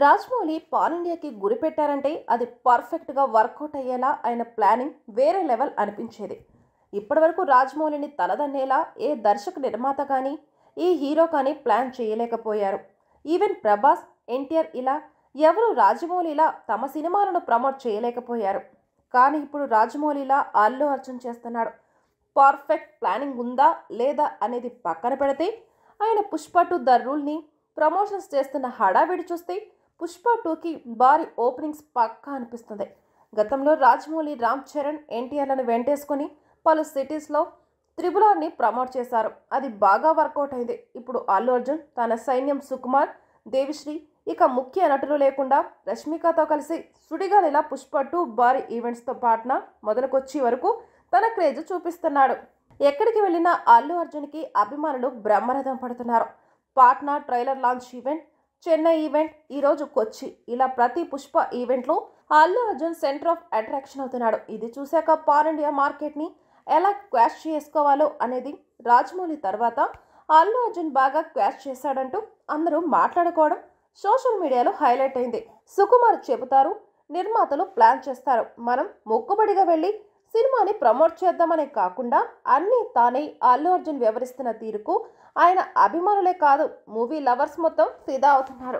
Rajamouli pan ఇండియాకి గురి పెట్టారంటే అది పర్ఫెక్ట్గా వర్కౌట్ అయ్యేలా ఆయన ప్లానింగ్ వేరే లెవెల్ అనిపించేది. ఇప్పటివరకు రాజమౌళిని తలదన్నేలా ఏ దర్శక నిర్మాత కానీ ఈ హీరో కానీ ప్లాన్ చేయలేకపోయారు. ఈవెన్ ప్రభాస్, ఎన్టీఆర్ ఇలా ఎవరు రాజమౌళిలా తమ సినిమాలను ప్రమోట్ చేయలేకపోయారు. కానీ ఇప్పుడు రాజమౌళిలా అల్లు అర్జున్ చేస్తున్నాడు. పర్ఫెక్ట్ ప్లానింగ్ ఉందా లేదా అనేది పక్కన పెడితే ఆయన పుష్ప టు ద రూల్ని ప్రమోషన్స్ చేస్తున్న హడావిడి చూస్తే పుష్ప టూకి భారీ ఓపెనింగ్స్ పక్కా అనిపిస్తుంది. గతంలో రాజమౌళి, రామ్ చరణ్, ఎన్టీఆర్లను వెంటేసుకొని పలు సిటీస్లో త్రిబులార్ని ప్రమోట్ చేశారు. అది బాగా వర్కౌట్ అయింది. ఇప్పుడు అల్లు అర్జున్ తన సైన్యం సుకుమార్, దేవిశ్రీ ఇక ముఖ్య నటులు లేకుండా రష్మికతో కలిసి సుడిగాలిలా పుష్ప టూ భారీ ఈవెంట్స్తో పాట్నా మొదలుకొచ్చి వరకు తన క్రేజ్ చూపిస్తున్నాడు. ఎక్కడికి వెళ్ళినా అల్లు అర్జున్కి అభిమానులు బ్రహ్మరథం పడుతున్నారు. Patna trailer launch event, Chennai event, ఈరోజు కొచ్చి ఇలా ప్రతి పుష్ప ఈవెంట్లో Allu Arjun centre of attraction అవుతున్నాడు. ఇది చూశాక పాన్ ఇండియా మార్కెట్ని ఎలా క్వాష్ చేసుకోవాలో అనేది రాజమౌళి తర్వాత అల్లు అర్జున్ బాగా క్వాష్ చేశాడంటూ అందరూ మాట్లాడుకోవడం సోషల్ మీడియాలో హైలైట్ అయింది. సుకుమార్ చెబుతారు, నిర్మాతలు ప్లాన్ చేస్తారు, మనం మొక్కుబడిగా వెళ్ళి సినిమాని ప్రమోట్ చేద్దామనే కాకుండా అన్నీ తానే అల్లు అర్జున్ వ్యవహరిస్తున్న తీరుకు ఆయన అభిమానులే కాదు మూవీ లవర్స్ మొత్తం ఫిదా అవుతున్నారు.